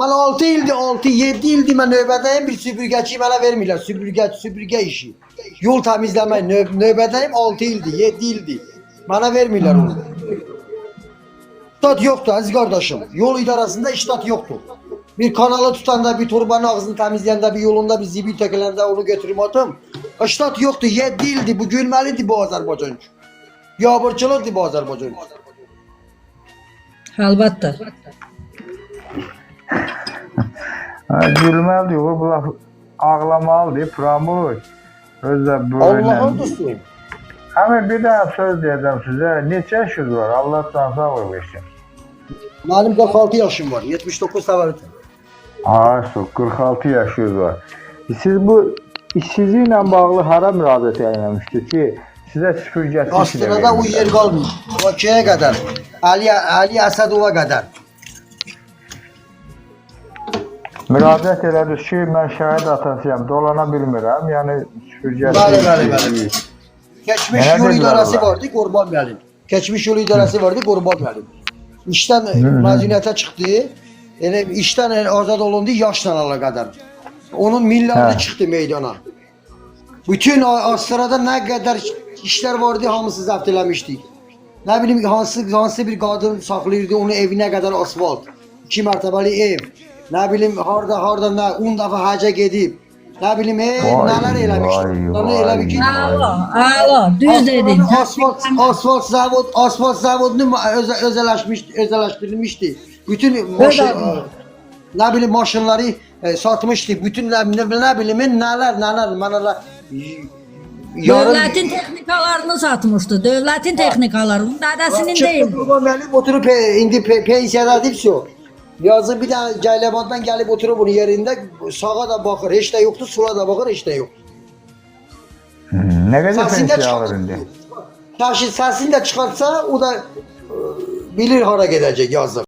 Bana 6 ildi, 6-7 ildi ben növbədəyim, bir süpürgəçi mənə vermirlər, süpürgə işi. Yol təmizləmək, növbədəyim 6 ildi, 7 ildi. Mənə vermirlər onu. İştat yoktu aziz kardeşim. Yol idarəsində iştat yoktu. Bir kanalı tutanda, bir torbanın ağzını temizleyende, bir yolunda bir zibil tökülende onu götürüp atım. İştat yoktu, 7 ildi, bu gülmelidir bu Azerbaycan. Yağburçılıqdır bu Azerbaycan. Albatta. Gülməlidir, bu laf ağlamalıdır, Pramur. Özdə Allah'ın dostu. Ama bir daha söz diyeceğim size. Neçə yaşınız var? Allah sağlık versin. Benim 46 yaşım var, 79 təvəllüdüm. Su 46 yaşınız var. Siz bu işsizliklə bağlı hara müraciət eləmişdi ki, sizə süpürgəçi Aslında o yer qalmıyor. Bakıya kadar, Ali Asadova kadar. müraciət elədiniz ki, mən şəhid atasıyam, dolana bilmirəm, yəni süpürgəçi. Bəli. Keçmiş Nerede yol diyorlar idarəsi onlar? vardı, Qurban müəllim. Keçmiş yol idarəsi vardı, Qurban müəllim. İşdən məzuniyyətə çıxdı. Yəni işdən azad olundu yaşla əlaqədar. Onun milləri Hə. çıxdı meydana. Bütün Astrada nə qədər işlər vardı, hamısı zəbt eləmişdik. Nə bilim hansı bir qadın saxlayırdı, onun evinə qədər asfalt. 2 mərtəbəli ev. Nə bilim harda nə 10 dəfə həcə gedib. Nə bilim nələr eləmişdi. Elə bir ki Alo, düz dedin. Asfalt zavodunu özelleştirilmişti. Bütün ne bileyim maşınları satmıştı. Bütün ne bileyim neler Devletin texnikalarını satmıştı. Devletin texnikalarını, dədəsinin değil. Müəllim oturup indi pensiyadadır şu. Yazın bir tane Ceylaban'dan gelip oturup bunun yerinde sağa da bakır, hiç de yoktu, sola da bakır, hiç de yok. Nə qədər Səsində pensiya alır indi? Səsini de çıkartsa o da bilir hara gidecek yazık.